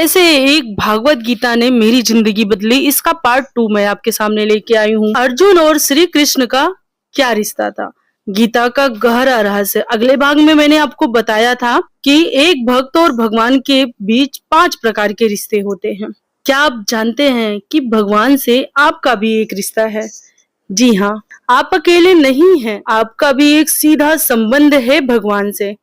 कैसे एक भागवत गीता ने मेरी जिंदगी बदली, इसका पार्ट 2 मैं आपके सामने लेके आई हूँ। अर्जुन और श्री कृष्ण का क्या रिश्ता था, गीता का गहरा रहस्य। अगले भाग में मैंने आपको बताया था कि एक भक्त और भगवान के बीच 5 प्रकार के रिश्ते होते हैं। क्या आप जानते हैं कि भगवान से आपका भी एक रिश्ता है? जी हाँ, आप अकेले नहीं हैं, आपका भी एक सीधा संबंध है भगवान से।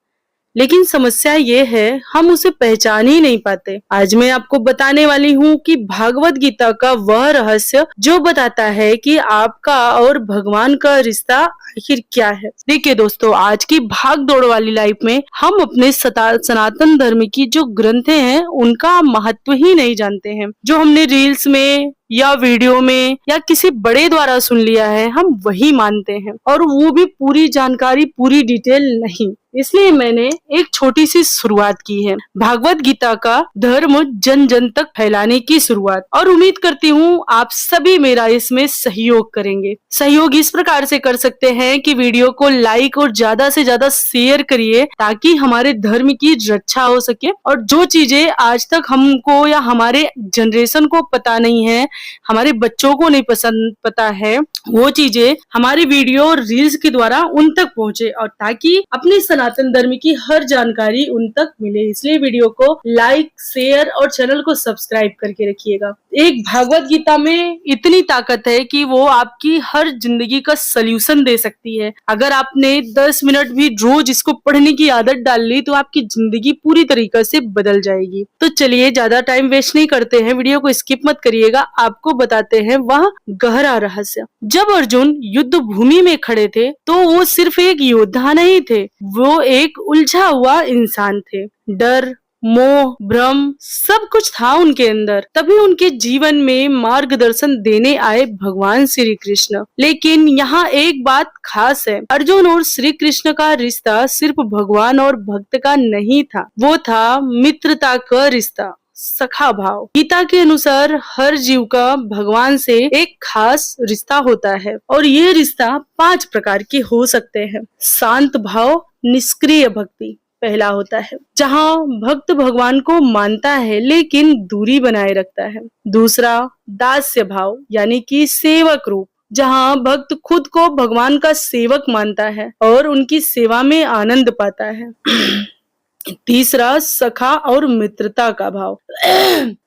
लेकिन समस्या ये है, हम उसे पहचान ही नहीं पाते। आज मैं आपको बताने वाली हूँ कि भागवत गीता का वह रहस्य जो बताता है कि आपका और भगवान का रिश्ता आखिर क्या है। देखिए दोस्तों, आज की भाग दौड़ वाली लाइफ में हम अपने सनातन धर्म की जो ग्रंथें हैं उनका महत्व ही नहीं जानते हैं। जो हमने रील्स में या वीडियो में या किसी बड़े द्वारा सुन लिया है, हम वही मानते हैं, और वो भी पूरी जानकारी, पूरी डिटेल नहीं। इसलिए मैंने एक छोटी सी शुरुआत की है, भागवत गीता का धर्म जन जन तक फैलाने की शुरुआत। और उम्मीद करती हूँ आप सभी मेरा इसमें सहयोग करेंगे। सहयोग इस प्रकार से कर सकते हैं कि वीडियो को लाइक और ज्यादा से ज्यादा शेयर करिए, ताकि हमारे धर्म की रक्षा हो सके। और जो चीजें आज तक हमको या हमारे जनरेशन को पता नहीं है, हमारे बच्चों को नहीं पता है, वो चीजें हमारी वीडियो और रील्स के द्वारा उन तक पहुंचे, और ताकि अपने सनातन धर्म की हर जानकारी उन तक मिले। इसलिए वीडियो को लाइक, शेयर और चैनल को सब्सक्राइब करके रखिएगा। एक भागवत गीता में इतनी ताकत है कि वो आपकी हर जिंदगी का सल्यूशन दे सकती है। अगर आपने 10 मिनट भी रोज इसको पढ़ने की आदत डाल ली तो आपकी जिंदगी पूरी तरीके से बदल जाएगी। तो चलिए ज्यादा टाइम वेस्ट नहीं करते हैं, वीडियो को स्किप मत करिएगा, आपको बताते हैं वह गहरा रहस्य। जब अर्जुन युद्ध भूमि में खड़े थे तो वो सिर्फ एक योद्धा नहीं थे, वो एक उलझा हुआ इंसान थे। डर, मोह, भ्रम सब कुछ था उनके अंदर। तभी उनके जीवन में मार्गदर्शन देने आए भगवान श्री कृष्ण। लेकिन यहाँ एक बात खास है, अर्जुन और श्री कृष्ण का रिश्ता सिर्फ भगवान और भक्त का नहीं था, वो था मित्रता का रिश्ता, सखा भाव। गीता के अनुसार हर जीव का भगवान से एक खास रिश्ता होता है, और ये रिश्ता 5 प्रकार के हो सकते हैं। शांत भाव, निष्क्रिय भक्ति पहला होता है, जहाँ भक्त भगवान को मानता है लेकिन दूरी बनाए रखता है। दूसरा, दास्य भाव यानी कि सेवक रूप, जहाँ भक्त खुद को भगवान का सेवक मानता है और उनकी सेवा में आनंद पाता है। तीसरा, सखा और मित्रता का भाव,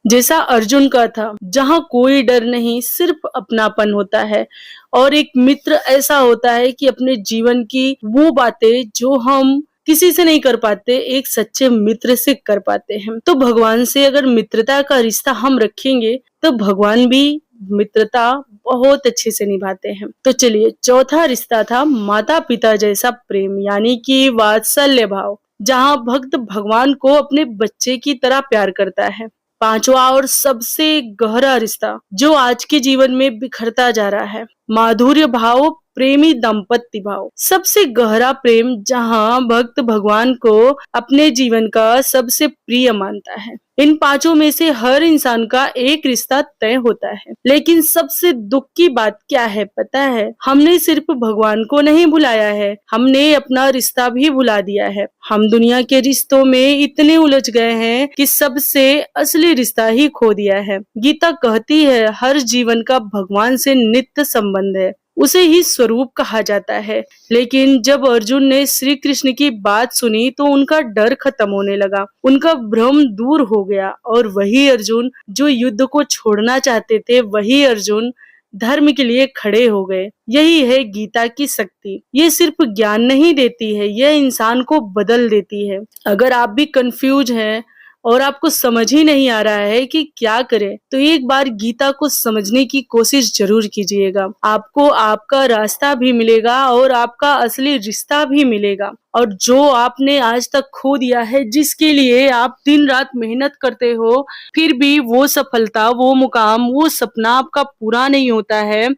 जैसा अर्जुन का था, जहाँ कोई डर नहीं, सिर्फ अपनापन होता है। और एक मित्र ऐसा होता है कि अपने जीवन की वो बातें जो हम किसी से नहीं कर पाते, एक सच्चे मित्र से कर पाते हैं। तो भगवान से अगर मित्रता का रिश्ता हम रखेंगे तो भगवान भी मित्रता बहुत अच्छे से निभाते हैं। तो चलिए, चौथा रिश्ता था माता पिता जैसा प्रेम यानी कि वात्सल्य भाव, जहाँ भक्त भगवान को अपने बच्चे की तरह प्यार करता है। पांचवा और सबसे गहरा रिश्ता जो आज के जीवन में बिखरता जा रहा है, माधुर्य भाव, प्रेमी दाम्पत्य भाव, सबसे गहरा प्रेम, जहाँ भक्त भगवान को अपने जीवन का सबसे प्रिय मानता है। इन 5 में से हर इंसान का एक रिश्ता तय होता है, लेकिन सबसे दुख की बात क्या है पता है? हमने सिर्फ भगवान को नहीं भुलाया है, हमने अपना रिश्ता भी भुला दिया है। हम दुनिया के रिश्तों में इतने उलझ गए हैं कि सबसे असली रिश्ता ही खो दिया है। गीता कहती है हर जीवन का भगवान से नित्य संबंध है, उसे ही स्वरूप कहा जाता है। लेकिन जब अर्जुन ने श्री कृष्ण की बात सुनी तो उनका डर खत्म होने लगा, उनका भ्रम दूर हो गया, और वही अर्जुन जो युद्ध को छोड़ना चाहते थे, वही अर्जुन धर्म के लिए खड़े हो गए। यही है गीता की शक्ति। ये सिर्फ ज्ञान नहीं देती है, यह इंसान को बदल देती है। अगर आप भी कंफ्यूज हैं और आपको समझ ही नहीं आ रहा है कि क्या करें, तो एक बार गीता को समझने की कोशिश जरूर कीजिएगा। आपको आपका रास्ता भी मिलेगा और आपका असली रिश्ता भी मिलेगा। और जो आपने आज तक खो दिया है, जिसके लिए आप दिन रात मेहनत करते हो, फिर भी वो सफलता, वो मुकाम, वो सपना आपका पूरा नहीं होता है,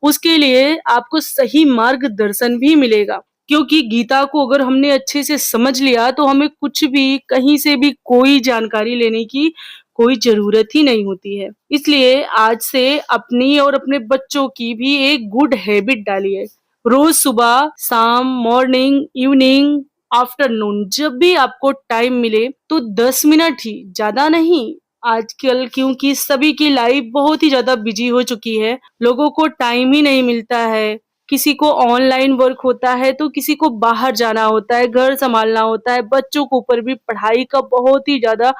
उसके लिए आपको सही मार्गदर्शन भी मिलेगा। क्योंकि गीता को अगर हमने अच्छे से समझ लिया तो हमें कुछ भी, कहीं से भी कोई जानकारी लेने की कोई जरूरत ही नहीं होती है। इसलिए आज से अपनी और अपने बच्चों की भी एक गुड हैबिट डालिए। रोज सुबह, शाम, मॉर्निंग, इवनिंग, आफ्टरनून, जब भी आपको टाइम मिले तो 10 मिनट ही, ज्यादा नहीं, आजकल क्योंकि सभी की लाइफ बहुत ही ज़्यादा बिजी हो चुकी है, लोगों को टाइम ही नहीं मिलता है। किसी को ऑनलाइन वर्क होता है, तो किसी को बाहर जाना होता है, घर सँभालना होता है, बच्चों के ऊपर भी पढ़ाई का बहुत ही ज़्यादा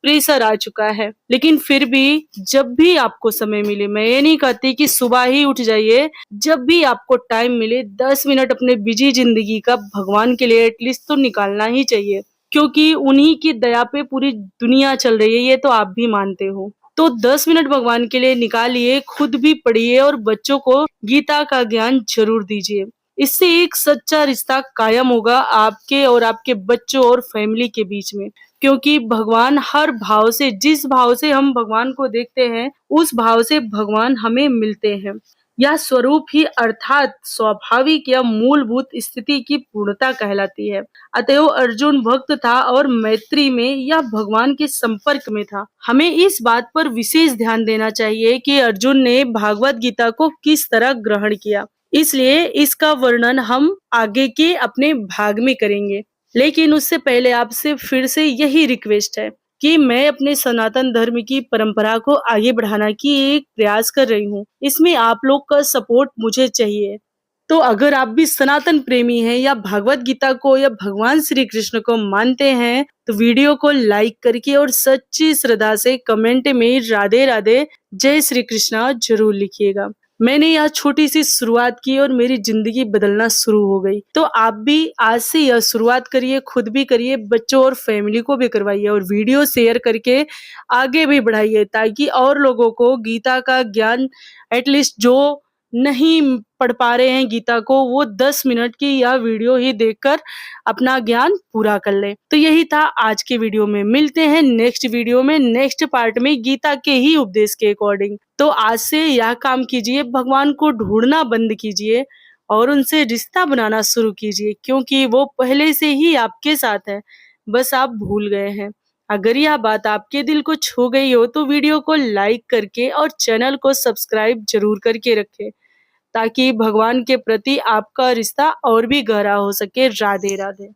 प्रेशर आ चुका है। लेकिन फिर भी जब भी आपको समय मिले, मैं ये नहीं कहती कि सुबह ही उठ जाइए, जब भी आपको टाइम मिले 10 मिनट अपने बिजी ज़िंदगी का भगवान के लिए एटलीस्ट तो निकालना ही चाहिए। क्योंकि उन्हीं की दया पे पूरी दुनिया चल रही है, ये तो आप भी मानते हो। तो 10 मिनट भगवान के लिए निकालिए, खुद भी पढ़िए और बच्चों को गीता का ज्ञान ज़रूर दीजिए। इससे एक सच्चा रिश्ता कायम होगा आपके और आपके बच्चों और फैमिली के बीच में। क्योंकि भगवान हर भाव से, जिस भाव से हम भगवान को देखते हैं, उस भाव से भगवान हमें मिलते हैं। यह स्वरूप ही अर्थात स्वाभाविक या मूलभूत स्थिति की पूर्णता कहलाती है। अतएव अर्जुन भक्त था और मैत्री में या भगवान के संपर्क में था। हमें इस बात पर विशेष ध्यान देना चाहिए कि अर्जुन ने भागवत गीता को किस तरह ग्रहण किया। इसलिए इसका वर्णन हम आगे के अपने भाग में करेंगे। लेकिन उससे पहले आपसे फिर से यही रिक्वेस्ट है कि मैं अपने सनातन धर्म की परंपरा को आगे बढ़ाना की एक प्रयास कर रही हूँ। इसमें आप लोग का सपोर्ट मुझे चाहिए। तो अगर आप भी सनातन प्रेमी हैं या भागवत गीता को या भगवान श्री कृष्ण को मानते हैं, तो वीडियो को लाइक करके और सच्ची श्रद्धा से कमेंट में राधे राधे जय श्री कृष्णा जरूर लिखिएगा। मैंने यह छोटी सी शुरुआत की और मेरी जिंदगी बदलना शुरू हो गई। तो आप भी आज से यह शुरुआत करिए, खुद भी करिए, बच्चों और फैमिली को भी करवाइए और वीडियो शेयर करके आगे भी बढ़ाइए, ताकि और लोगों को गीता का ज्ञान एटलीस्ट जो नहीं पढ़ पा रहे हैं गीता को, वो 10 मिनट की यह वीडियो ही देखकर अपना ज्ञान पूरा कर ले। तो यही था आज के वीडियो में। मिलते हैं नेक्स्ट वीडियो में, नेक्स्ट पार्ट में गीता के ही उपदेश के अकॉर्डिंग। तो आज से यह काम कीजिए, भगवान को ढूंढना बंद कीजिए और उनसे रिश्ता बनाना शुरू कीजिए, क्योंकि वो पहले से ही आपके साथ है, बस आप भूल गए हैं। अगर यह बात आपके दिल को छू गई हो तो वीडियो को लाइक करके और चैनल को सब्सक्राइब जरूर करके रखें, ताकि भगवान के प्रति आपका रिश्ता और भी गहरा हो सके। राधे राधे।